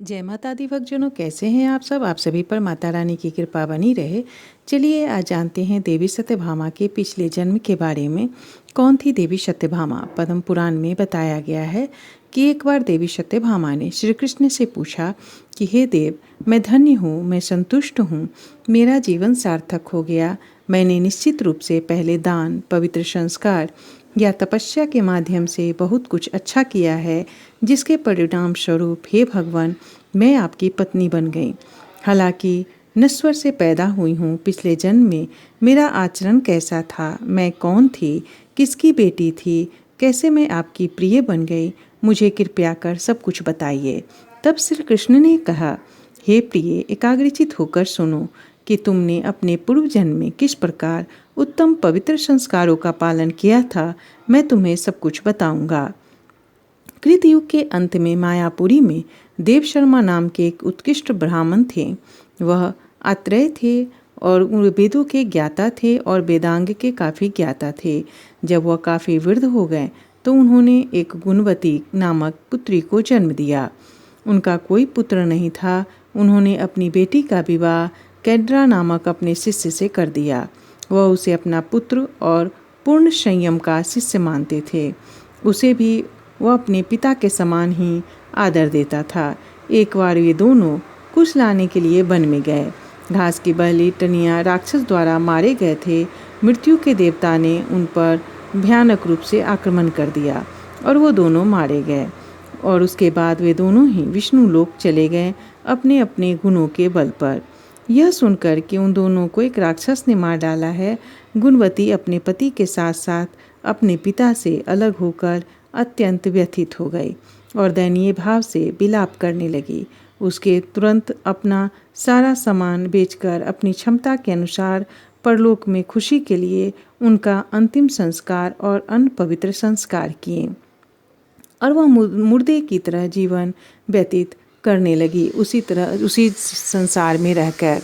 जय माता दी भक्तजनों, कैसे हैं आप सब। आप सभी पर माता रानी की कृपा बनी रहे। चलिए आज जानते हैं देवी सत्यभामा के पिछले जन्म के बारे में। कौन थी देवी सत्यभामा। पद्म पुराण में बताया गया है कि एक बार देवी सत्यभामा ने श्री कृष्ण से पूछा कि हे देव, मैं धन्य हूँ, मैं संतुष्ट हूँ, मेरा जीवन सार्थक हो गया। मैंने निश्चित रूप से पहले दान, पवित्र संस्कार या तपस्या के माध्यम से बहुत कुछ अच्छा किया है, जिसके परिणाम स्वरूप हे भगवान, मैं आपकी पत्नी बन गई। हालांकि नश्वर से पैदा हुई हूँ। पिछले जन्म में मेरा आचरण कैसा था, मैं कौन थी, किसकी बेटी थी, कैसे मैं आपकी प्रिय बन गई, मुझे कृपया कर सब कुछ बताइए। तब श्री कृष्ण ने कहा, हे प्रिय, एकाग्रचित होकर सुनो कि तुमने अपने पूर्व जन्म में किस प्रकार उत्तम पवित्र संस्कारों का पालन किया था। मैं तुम्हें सब कुछ बताऊंगा। कृतयुग के अंत में मायापुरी में देव शर्मा नाम के एक उत्कृष्ट ब्राह्मण थे। वह आत्रेय थे और वेदों के ज्ञाता थे और वेदांग के काफ़ी ज्ञाता थे। जब वह काफ़ी वृद्ध हो गए तो उन्होंने एक गुणवती नामक पुत्री को जन्म दिया। उनका कोई पुत्र नहीं था। उन्होंने अपनी बेटी का विवाह कैड्रा नामक अपने शिष्य से कर दिया। वह उसे अपना पुत्र और पूर्ण संयम का शिष्य मानते थे। उसे भी वह अपने पिता के समान ही आदर देता था। एक बार वे दोनों कुश लाने के लिए वन में गए। घास की बहली टनिया राक्षस द्वारा मारे गए थे। मृत्यु के देवता ने उन पर भयानक रूप से आक्रमण कर दिया और वो दोनों मारे गए। और उसके बाद वे दोनों ही विष्णु लोक चले गए अपने अपने गुणों के बल पर। यह सुनकर कि उन दोनों को एक राक्षस ने मार डाला है, गुणवती अपने पति के साथ साथ अपने पिता से अलग होकर अत्यंत व्यथित हो गई और दयनीय भाव से विलाप करने लगी। उसके तुरंत अपना सारा सामान बेचकर अपनी क्षमता के अनुसार परलोक में खुशी के लिए उनका अंतिम संस्कार और अन्य पवित्र संस्कार किए और वह मुर्दे की तरह जीवन व्यतीत करने लगी, उसी संसार में रहकर।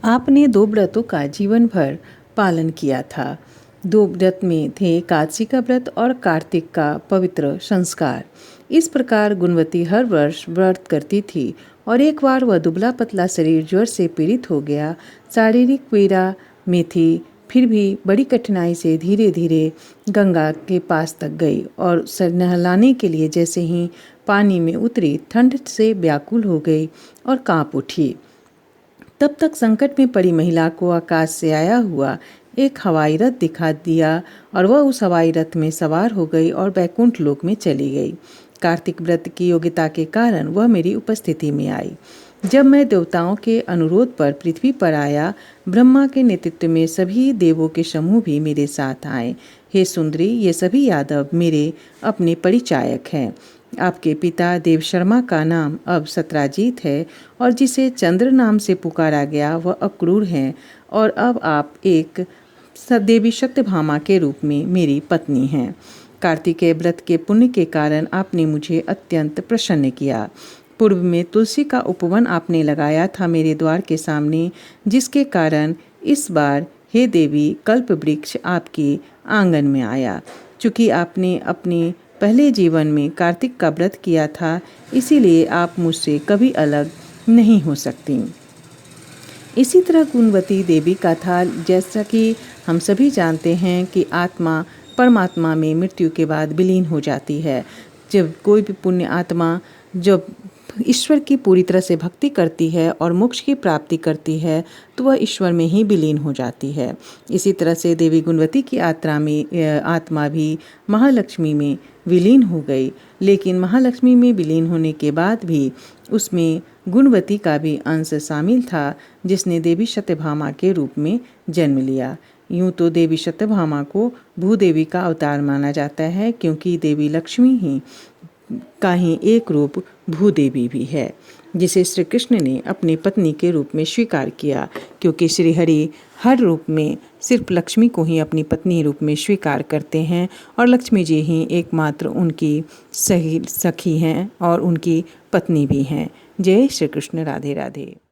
आपने 2 व्रतों का जीवन भर पालन किया था। 2 व्रत में थे एकादशी का व्रत और कार्तिक का पवित्र संस्कार। इस प्रकार गुणवती हर वर्ष व्रत करती थी और एक बार वह दुबला पतला शरीर ज्वर से पीड़ित हो गया। शारीरिक पीड़ा में थी, फिर भी बड़ी कठिनाई से धीरे धीरे गंगा के पास तक गई और नहलाने के लिए जैसे ही पानी में उतरी, ठंड से व्याकुल हो गई और कांप उठी। तब तक संकट में पड़ी महिला को आकाश से आया हुआ एक हवाई रथ दिखा दिया और वह उस हवाई रथ में सवार हो गई और बैकुंठ लोक में चली गई। कार्तिक व्रत की योग्यता के कारण वह मेरी उपस्थिति में आई। जब मैं देवताओं के अनुरोध पर पृथ्वी पर आया, ब्रह्मा के नेतृत्व में सभी देवों के समूह भी मेरे साथ आए। हे सुंदरी, ये सभी यादव मेरे अपने परिचायक हैं। आपके पिता देव शर्मा का नाम अब सत्राजीत है और जिसे चंद्र नाम से पुकारा गया वह अक्रूर हैं और अब आप एक देवी सत्यभामा के रूप में मेरी पत्नी हैं। कार्तिकेय व्रत के पुण्य के कारण आपने मुझे अत्यंत प्रसन्न किया। पूर्व में तुलसी का उपवन आपने लगाया था मेरे द्वार के सामने, जिसके कारण इस बार हे देवी कल्प वृक्ष आपके आंगन में आया। चूँकि आपने अपने पहले जीवन में कार्तिक का व्रत किया था, इसीलिए आप मुझसे कभी अलग नहीं हो सकती। इसी तरह गुणवती देवी का था। जैसा कि हम सभी जानते हैं कि आत्मा परमात्मा में मृत्यु के बाद विलीन हो जाती है। जब कोई भी पुण्य आत्मा जब ईश्वर की पूरी तरह से भक्ति करती है और मोक्ष की प्राप्ति करती है तो वह ईश्वर में ही विलीन हो जाती है। इसी तरह से देवी गुणवती की आत्मा भी महालक्ष्मी में विलीन हो गई, लेकिन महालक्ष्मी में विलीन होने के बाद भी उसमें गुणवती का भी अंश शामिल था, जिसने देवी सत्यभामा के रूप में जन्म लिया। यूँ तो देवी सत्यभामा को भूदेवी का अवतार माना जाता है, क्योंकि देवी लक्ष्मी ही का ही एक रूप भूदेवी भी है, जिसे श्री कृष्ण ने अपनी पत्नी के रूप में स्वीकार किया। क्योंकि श्री हरि हर रूप में सिर्फ लक्ष्मी को ही अपनी पत्नी रूप में स्वीकार करते हैं और लक्ष्मी जी ही एकमात्र उनकी सही सखी हैं और उनकी पत्नी भी हैं। जय श्री कृष्ण। राधे राधे।